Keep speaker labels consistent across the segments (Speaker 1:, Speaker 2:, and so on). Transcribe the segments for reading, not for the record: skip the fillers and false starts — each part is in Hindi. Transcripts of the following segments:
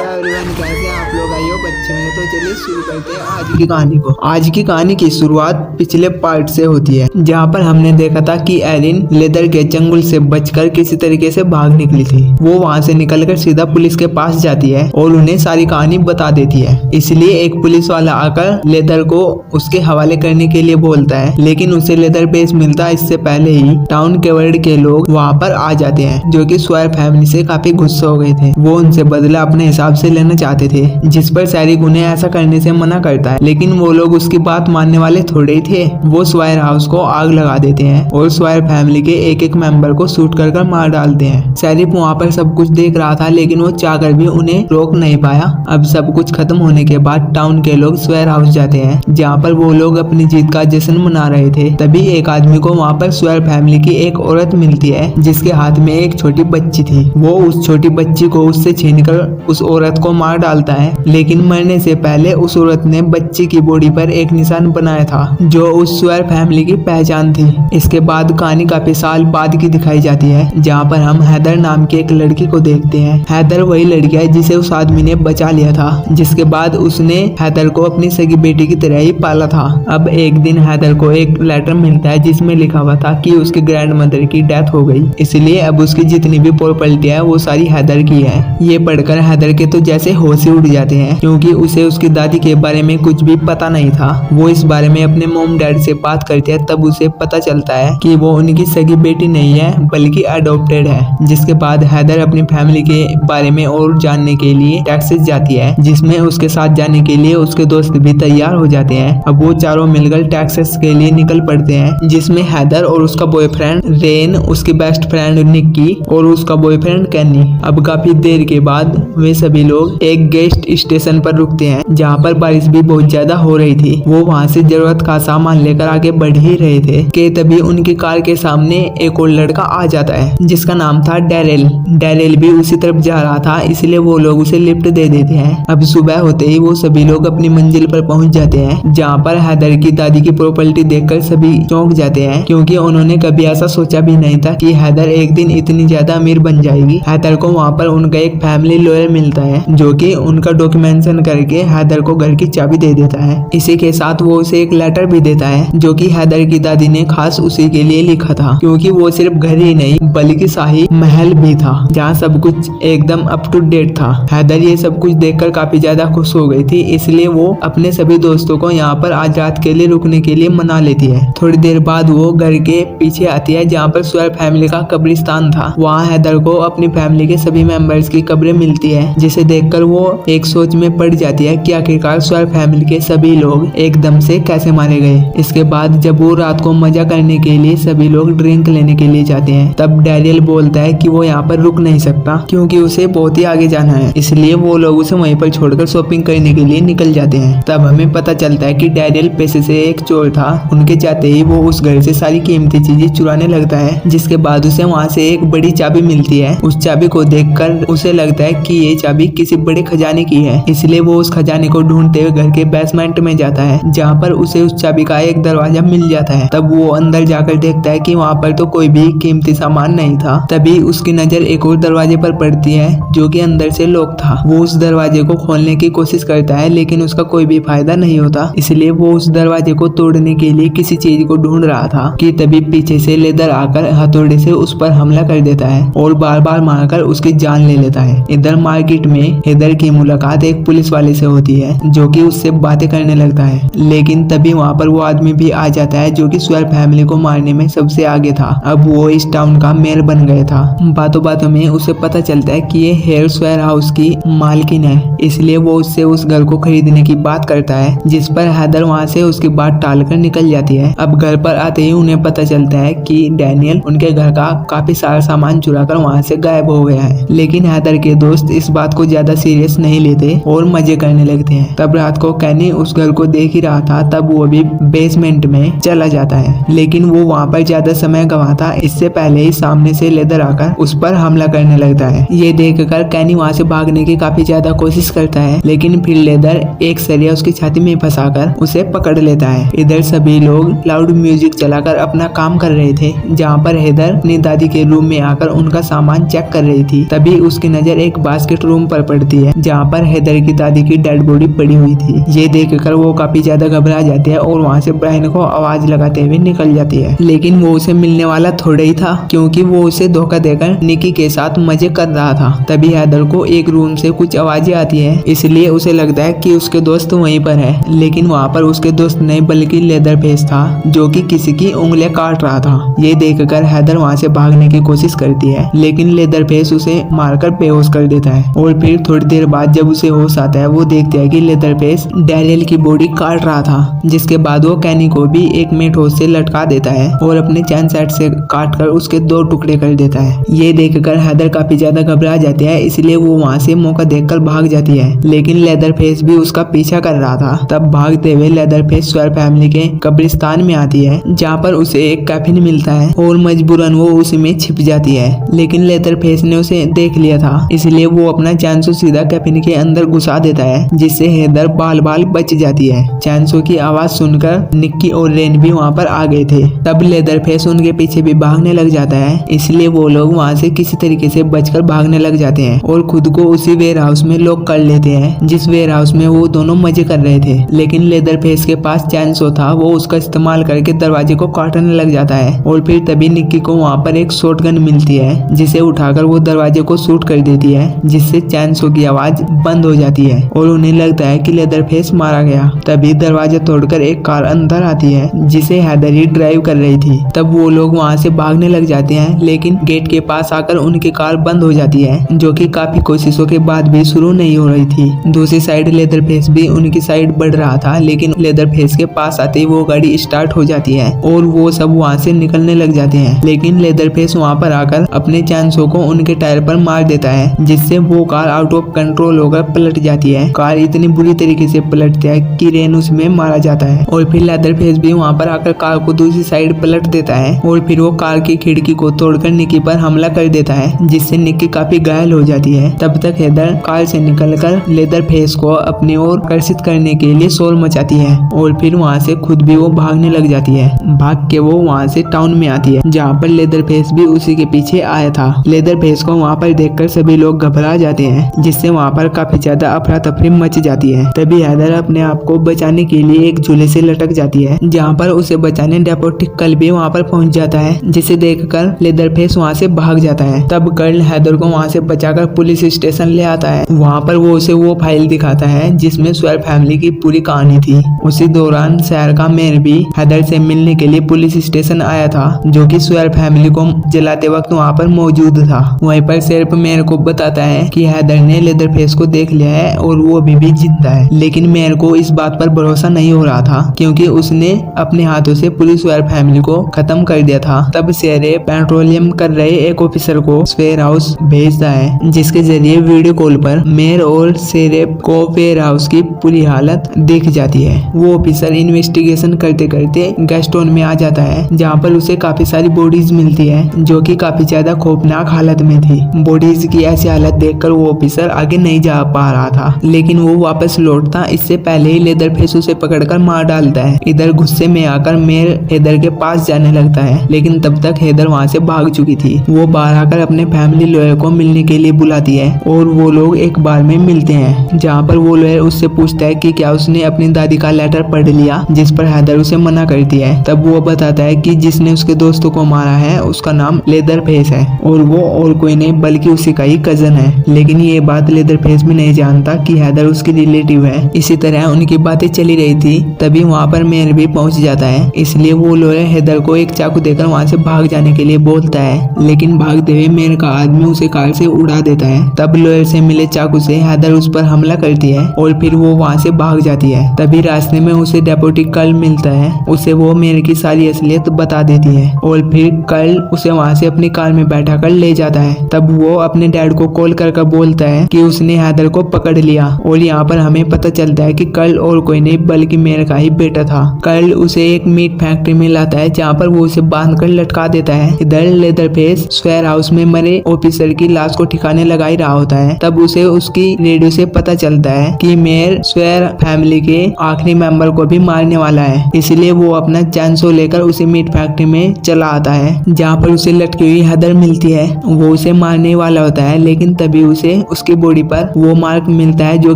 Speaker 1: हेलो एवरीवन, कैसे हैं आप लोग? आइयो बच्चे हैं, तो चलिए शुरू करते हैं आज की कहानी को। आज की कहानी की शुरुआत पिछले पार्ट से होती है, जहाँ पर हमने देखा था कि एलिन लेदर के चंगुल से बचकर किसी तरीके से भाग निकली थी। वो वहाँ से निकलकर सीधा पुलिस के पास जाती है और उन्हें सारी कहानी बता देती है। इसलिए एक पुलिस वाला आकर लेदर को उसके हवाले करने के लिए बोलता है, लेकिन उसे लेदर पेश मिलता है इससे पहले ही टाउन के वर्ड के लोग वहाँ पर आ जाते हैं, जो कि स्वैर फैमिली से काफी गुस्सा हो गए थे। वो उनसे बदला अपने हिसाब से लेना चाहते थे, जिस पर सैरिक उन्हें ऐसा करने से मना करता है, लेकिन वो लोग उसकी बात मानने वाले थोड़े ही थे। वो स्वैर हाउस को आग लगा देते हैं और स्वैर फैमिली के एक एक मेंबर को शूट कर मार डालते हैं। सैरिक वहाँ पर सब कुछ देख रहा था, लेकिन वो चाहकर भी उन्हें रोक नहीं पाया। अब सब कुछ खत्म होने के बाद टाउन के लोग स्वैर हाउस जाते हैं, जहाँ पर वो लोग अपनी जीत का जश्न मना रहे थे। तभी एक आदमी को वहाँ पर स्वैर फैमिली की एक औरत मिलती है, जिसके हाथ में एक छोटी बच्ची थी। वो उस छोटी बच्ची को उससे छीनकर उस औरत को मार डालता है, लेकिन मरने से पहले उस औरत ने बच्ची की बॉडी पर एक निशान बनाया था, जो उस स्वैर फैमिली की पहचान थी। इसके बाद कहानी काफी साल बाद की दिखाई जाती है, जहाँ पर हम हैदर नाम की एक लड़की को देखते हैं। हैदर वही लड़की है जिसे उस आदमी ने बचा लिया था, जिसके बाद उसने हैदर को अपनी सगी बेटी की तरह ही पाला था। अब एक दिन हैदर को एक लेटर मिलता है, जिसमें लिखा हुआ था कि उसकी ग्रैंड मदर की डेथ हो गई, इसलिए अब उसकी जितनी भी प्रॉपर्टी है वो सारी हैदर की है। ये पढ़कर हैदर के तो जैसे होश ही उड़ जाते हैं, क्योंकि उसे उसकी दादी के बारे में कुछ भी पता नहीं था। वो इस बारे में अपने मॉम डैड से बात करते हैं, तब उसे पता चलता है कि वो उनकी सगी बेटी नहीं है, बल्कि अडॉप्टेड है। जिसके बाद हैदर अपनी फैमिली के बारे में और जानने के लिए टेक्सास जाती है, जिसमें उसके साथ जाने के लिए उसके दोस्त भी तैयार हो जाते हैं। अब वो चारों मिलकर टेक्सास के लिए निकल पड़ते हैं, जिसमें हैदर और उसका बॉयफ्रेंड रेन, उसकी बेस्ट फ्रेंड निक्की और उसका बॉयफ्रेंड कैनी। अब काफी देर के बाद वे सभी लोग एक गेस्ट स्टेशन पर रुकते हैं, जहाँ पर बारिश भी बहुत ज्यादा हो रही थी। वो वहाँ से जरूरत का सामान लेकर आगे बढ़ ही रहे थे कि तभी उनकी कार के सामने एक और लड़का आ जाता है, जिसका नाम था डैरेल। डैरेल भी उसी तरफ जा रहा था, इसलिए वो लोग उसे लिफ्ट दे देते हैं। अब सुबह होते ही वो सभी लोग अपनी मंजिल पर पहुंच जाते हैं, जहाँ पर हैदर की दादी की प्रॉपर्टी देखकर सभी चौंक जाते हैं, क्योंकि उन्होंने कभी ऐसा सोचा भी नहीं था कि हैदर एक दिन इतनी ज्यादा अमीर बन जाएगी। हैदर को वहाँ पर उनका एक फैमिली लॉयर मिलता है, जो कि उनका डॉक्यूमेंटेशन करके हैदर को घर की चाबी दे देता है। इसी के साथ वो उसे एक लेटर भी देता है, जो कि हैदर की दादी ने खास उसी के लिए लिखा था, क्योंकि वो सिर्फ घर ही नहीं बल्कि शाही महल भी था, जहाँ सब कुछ एकदम अप टू डेट था। हैदर ये सब कुछ देखकर काफी ज्यादा खुश हो गई थी, इसलिए वो अपने सभी दोस्तों को यहाँ पर आज रात के लिए रुकने के लिए मना लेती है। थोड़ी देर बाद वो घर के पीछे आती है, जहाँ पर स्वैर फैमिली का कब्रिस्तान था। वहाँ हैदर को अपनी फैमिली के सभी मेंबर्स की कब्रें मिलती है, जिसे देखकर वो एक सोच में पड़ जाती है कि आखिरकार स्वैर फैमिली के सभी लोग एकदम से कैसे मारे गए। इसके बाद जब वो रात को मजा करने के लिए सभी लोग ड्रिंक लेने के लिए जाते हैं, तब डैरियल बोलता है कि वो यहाँ पर रुक नहीं सकता, क्योंकि उसे बहुत ही आगे जाना है। इसलिए वो लोग उसे वहीं पर छोड़कर शॉपिंग करने के लिए निकल जाते हैं। तब हमें पता चलता है कि डैरियल पेशे से एक चोर था। उनके जाते ही वो उस घर से सारी कीमती चीजें चुराने लगता है, जिसके बाद उसे वहाँ से एक बड़ी चाबी मिलती है। उस चाबी को देखकर उसे लगता है कि ये चाबी किसी बड़े खजाने की है, इसलिए वो उस खजाने को ढूंढते हुए घर के बेसमेंट में जाता है, जहाँ पर उसे उस चाबी का एक दरवाजा मिल जाता है। तब वो अंदर जाकर देखता है कि वहाँ पर तो कोई भी कीमती सामान नहीं था। तभी उसकी नजर एक और दरवाजे पर पड़ती है, जो कि अंदर से लॉक था। वो उस दरवाजे को खोलने की कोशिश करता है, लेकिन उसका कोई भी फायदा नहीं होता। इसलिए वो उस दरवाजे को तोड़ने के लिए किसी चीज को ढूंढ रहा था कि तभी पीछे से लेदर आकर हथौड़े से उस पर हमला कर देता है और बार बार मारकर उसकी जान ले लेता है। इधर मार्केट में हैदर की मुलाकात एक पुलिस वाले से होती है, जो कि उससे बातें करने लगता है, लेकिन तभी वहाँ पर वो आदमी भी आ जाता है, जो कि स्वैर फैमिली को मारने में सबसे आगे था। अब वो इस टाउन का मेयर बन गया था। बातों बातों में उसे पता चलता है कि ये हेयर स्वैर हाउस की मालकिन है, इसलिए वो उससे उस घर को खरीदने की बात करता है, जिस पर हैदर वहाँ से उसकी बात टालकर निकल जाती है। अब घर पर आते ही उन्हें पता चलता है कि डैनियल उनके घर का काफी सारा सामान चुराकर वहाँ से गायब हो गया है, लेकिन हैदर के दोस्त इस बात को ज्यादा सीरियस नहीं लेते और मजे करने लगते हैं। तब रात को कैनी उस घर को देख ही रहा था, तब वो भी बेसमेंट में चला जाता है, लेकिन वो वहाँ पर ज्यादा समय गंवाता इससे पहले ही सामने से लेदर आकर उस पर हमला करने लगता है। ये देखकर कैनी वहाँ से भागने की काफी ज्यादा कोशिश करता है, लेकिन फिर लेदर एक सरिया उसकी छाती में फंसाकर उसे पकड़ लेता है। इधर सभी लोग लाउड म्यूजिक चलाकर अपना काम कर रहे थे, जहाँ पर हैदर अपनी दादी के रूम में आकर उनका सामान चेक कर रही थी। तभी उसकी नजर एक बास्केट रूम पर पड़ती है जहाँ पर हैदर की दादी की डेड बॉडी पड़ी हुई थी। ये देखकर वो काफी ज्यादा घबरा जाती है और वहाँ से ब्रायन को आवाज लगाते हुए निकल जाती है। लेकिन वो उसे मिलने वाला थोड़ा ही था, क्योंकि वो उसे धोखा देकर निकी के साथ मजे कर रहा था। तभी हैदर को एक रूम से कुछ आवाजें आती है, इसलिए उसे लगता है कि उसके दोस्त वहीं पर है। लेकिन वहाँ पर उसके दोस्त नहीं बल्कि लेदरफेस था जो कि किसी की उंगलियां काट रहा था। ये देखकर हैदर वहाँ से भागने की कोशिश करती है, लेकिन लेदरफेस उसे मारकर बेहोश कर देता है। और फिर थोड़ी देर बाद जब उसे होश आता है, वो देखता है कि लेदरफेस डैरियल की बॉडी काट रहा था। जिसके बाद वो कैनी को भी एक मेटहोस से लटका देता है और अपने चैन सेट से काटकर उसके 2 टुकड़े कर देता है। ये देखकर हैदर काफी ज्यादा घबरा जाती है, इसलिए वो वहाँ से मौका देखकर भाग जाती है। लेकिन लेदरफेस भी उसका पीछा कर रहा था। तब भागते हुए लेदरफेस स्वेर फैमिली के कब्रिस्तान में आती है, जहाँ पर उसे एक कैफिन मिलता है और मजबूरन वो उसी में छिप जाती है। लेकिन लेदरफेस ने उसे देख लिया था, इसलिए वो अपना चैनसो सीधा कैफिन के अंदर घुसा देता है, जिससे हैदर बाल बाल बच जाती है। चैनसो की आवाज सुनकर निक्की और रेन भी वहाँ पर आ गए थे। तब लेदरफेस उनके पीछे भी भागने लग जाता है, इसलिए वो लोग वहाँ से किसी तरीके से बचकर भागने लग जाते हैं और खुद को उसी वेयर हाउस में लॉक कर लेते हैं जिस वेयर हाउस में वो दोनों मजे कर रहे थे। लेकिन लेदरफेस के पास चैनसो था, वो उसका इस्तेमाल करके दरवाजे को काटने लग जाता है। और फिर तभी निक्की को वहाँ पर एक शॉटगन मिलती है, जिसे उठाकर वो दरवाजे को शूट कर देती है, जिससे चैनसो की आवाज बंद हो जाती है और उन्हें लगता है कि लेदरफेस मारा गया। तभी दरवाजा तोड़कर एक कार अंदर आती है, जिसे हैदर ही ड्राइव कर रही थी। तब वो लोग वहाँ से भागने लग जाते हैं, लेकिन गेट के पास आकर उनकी कार बंद हो जाती है, जो कि काफी कोशिशों के बाद भी शुरू नहीं हो रही थी। दूसरी साइड लेदरफेस भी उनकी साइड बढ़ रहा था, लेकिन लेदरफेस के पास आते ही वो गाड़ी स्टार्ट हो जाती है और वो सब वहाँ से निकलने लग जाते हैं। लेकिन लेदरफेस वहाँ पर आकर अपने चैनसो को उनके टायर पर मार देता है, जिससे वो कार आउट ऑफ कंट्रोल होकर पलट जाती है। कार इतनी बुरी तरीके से पलटती है कि रेन उसमें मारा जाता है और फिर लेदरफेस भी वहाँ पर आकर कार को दूसरी साइड पलट देता है और फिर वो कार की खिड़की को तोड़कर निक्की पर हमला कर देता है, जिससे निक्की काफी घायल हो जाती है। तब तक हैदर कार से निकलकर लेदरफेस को अपनी ओर आकर्षित करने के लिए शोर मचाती है और फिर वहाँ से खुद भी वो भागने लग जाती है। भाग के वो वहाँ से टाउन में आती है, जहाँ पर लेदरफेस भी उसी के पीछे आया था। लेदरफेस को वहाँ पर देखकर सभी लोग घबरा जाते हैं, जिससे वहाँ पर काफी ज्यादा अफरा तफरी मच जाती है। तभी हैदर अपने आप को बचाने के लिए एक झूले से लटक जाती है, जहाँ पर उसे बचाने डेपोटी कल भी वहाँ पर पहुँच जाता है, जिसे देखकर लेदरफेस वहाँ से भाग जाता है। तब कर्ल हैदर को वहाँ से बचाकर पुलिस स्टेशन ले आता है। वहाँ पर वो उसे वो फाइल दिखाता है जिसमें स्वेर फैमिली की पूरी कहानी थी। उसी दौरान शहर का मेयर भी हैदर से मिलने के लिए पुलिस स्टेशन आया था, जो कि स्वेर फैमिली को जलाते वक्त वहाँ पर मौजूद था। वहीं पर शेरिफ मेयर को बताता है कि हैदर ने लेदरफेस को देख लिया है और वो अभी भी जिंदा है। लेकिन मेयर को इस बात पर भरोसा नहीं हो रहा था, क्योंकि उसने अपने हाथों से पूरी स्वेर फैमिली को खत्म कर दिया था। तब शेरिफ पेट्रोलियम कर रहे एक ऑफिसर को स्वेर हाउस भेजता है, जिसके जरिए वीडियो कॉल पर मेयर और शेरिफ को वेयर हाउस की पूरी हालत दिख जाती है। वो ऑफिसर इन्वेस्टिगेशन करते करते गेस्ट टाउन में आ जाता है, जहाँ पर उसे काफी सारी बॉडीज मिलती है, जो कि काफी ज्यादा खौफनाक हालत में थी। बॉडीज की ऐसी हालत देखकर वो ऑफिसर आगे नहीं जा पा रहा था, लेकिन वो वापस लौटता इससे पहले ही लेदरफेस उसे पकड़कर मार डालता है। इधर गुस्से में आकर मेयर हैदर के पास जाने लगता है, लेकिन तब तक हैदर वहाँ से भाग चुकी थी। वो बाहर आकर अपने फैमिली लॉयर को मिलने के लिए बुलाती है और वो लोग एक बार में मिलते हैं, जहाँ पर वो लॉयर उससे पूछता है कि क्या उसने अपनी दादी का लेटर पढ़ लिया, जिस पर हैदर उसे मना करती है। तब वो बताता है कि जिसने उसके दोस्तों को मारा है उसका नाम लेदरफेस है और वो और कोई नहीं बल्कि उसी का ही कजन है। लेकिन ये बात लेदरफेस भी नहीं जानता कि हैदर उसकी रिलेटिव है। इसी तरह उनकी बातें चली रही थी, तभी वहाँ पर मेयर भी पहुँच जाता है, इसलिए वो लॉयर हैदर को एक चाकू देकर वहाँ से भाग जाने के लिए बोलता है। लेकिन भागते हुए मेयर का आदमी उसे कार से उड़ा देता है। तब लॉयर से मिले चाकू से हैदर उस पर हमला करती है और फिर वो वहाँ से भाग जाती है। तभी रास्ते में उसे डेप्यूटी कर्ल मिलता है, उसे वो मेयर की सारी असलियत बता देती है और फिर कर्ल उसे वहाँ से अपनी कार में बैठा कर ले जाता है। तब वो अपने डैड को कॉल कर बोलता है कि उसने हैदर को पकड़ लिया और यहाँ पर हमें पता चलता है कि कर्ल और कोई नहीं बल्कि मेयर का ही बेटा था। कर्ल उसे एक मीट फैक्ट्री में लाता है, जहाँ पर वो उसे बांध कर लटका देता है। इधर लेदरफेस स्वेर हाउस में मरे ऑफिसर की लाश को ठिकाने लगा ही रहा होता है। तब उसे उसकी रेडियो से पता चलता है कि मेयर स्वेर फैमिली के आखिरी मेंबर को भी मारने वाला है, इसलिए वो अपना चैनसो लेकर उसे मीट फैक्ट्री में चला आता है, जहाँ पर उसे लटकी हुई हैदर मिलती है। वो उसे मारने वाला होता है, लेकिन तभी उसे उसे उसकी बॉडी पर वो मार्क मिलता है जो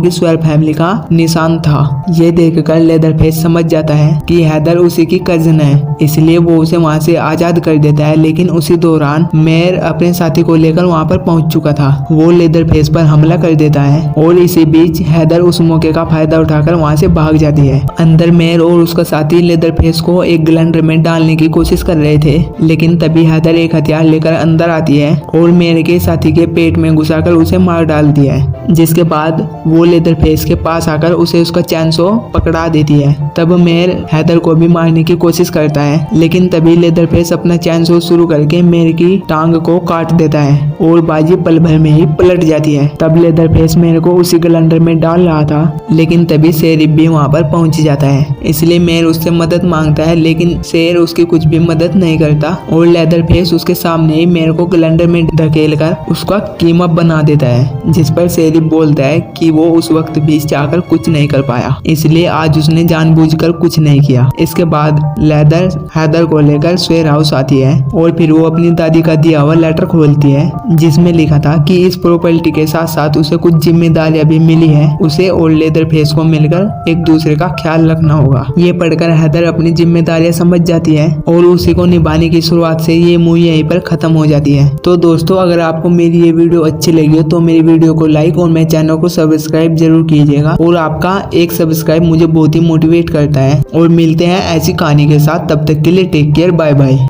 Speaker 1: कि स्वेल फैमिली का निशान था। ये देखकर लेदरफेस समझ जाता है कि हैदर उसी की कजिन है, इसलिए वो उसे वहाँ से आजाद कर देता है। लेकिन उसी दौरान मेयर अपने साथी को लेकर वहाँ पर पहुँच चुका था। वो लेदरफेस पर हमला कर देता है और इसी बीच हैदर उस मौके का फायदा उठाकर वहाँ से भाग जाती है। अंदर मेयर और उसका साथी लेदरफेस को एक ग्लाइडर में डालने की कोशिश कर रहे थे, लेकिन तभी हैदर एक हथियार लेकर अंदर आती है और मेयर के साथी के पेट में घुसाकर उसे मार डालती है, जिसके बाद वो लेदरफेस के पास आकर उसे उसका चैनसो पकड़ा देती है। तब मेयर हैदर को भी मारने की कोशिश करता है, लेकिन तभी लेदरफेस अपना चैनसो शुरू करके मेयर की टांग को काट देता है और बाजी पल भर में ही पलट जाती है। तब लेदरफेस मेयर को उसी ग्लाइडर में डाल रहा था, लेकिन तभी शेरिफ भी वहाँ पर पहुँच जाता है, इसलिए मेयर उससे मदद मांगता है, लेकिन शेर उसकी कुछ भी मदद नहीं करता और लेदरफेस उसके सामने ही मेयर को ग्लाइडर में धकेलकर उसका कीमा बना देता है, जिस पर शेरिफ बोलता है कि वो उस वक्त भी चाहकर कुछ नहीं कर पाया, इसलिए आज उसने जानबूझकर कुछ नहीं किया। इसके बाद लेदर हैदर को लेकर स्वेयर हाउस आती है और फिर वो अपनी दादी का दिया हुआ लेटर खोलती है, जिसमें लिखा था कि इस प्रॉपर्टी के साथ साथ उसे कुछ जिम्मेदारियां भी मिली है। उसे और लेदरफेस को मिलकर एक दूसरे का ख्याल रखना होगा। ये पढ़कर हैदर अपनी जिम्मेदारियां समझ जाती है और उसी को निभाने की शुरुआत से ये मूवी यहीं पर खत्म हो जाती है। तो दोस्तों, अगर आपको मेरी ये वीडियो अच्छी लगी हो तो मेरी वीडियो को लाइक और मेरे चैनल को सब्सक्राइब जरूर कीजिएगा, और आपका एक सब्सक्राइब मुझे बहुत ही मोटिवेट करता है। और मिलते हैं ऐसी कहानी के साथ, तब तक के लिए टेक केयर, बाय बाय।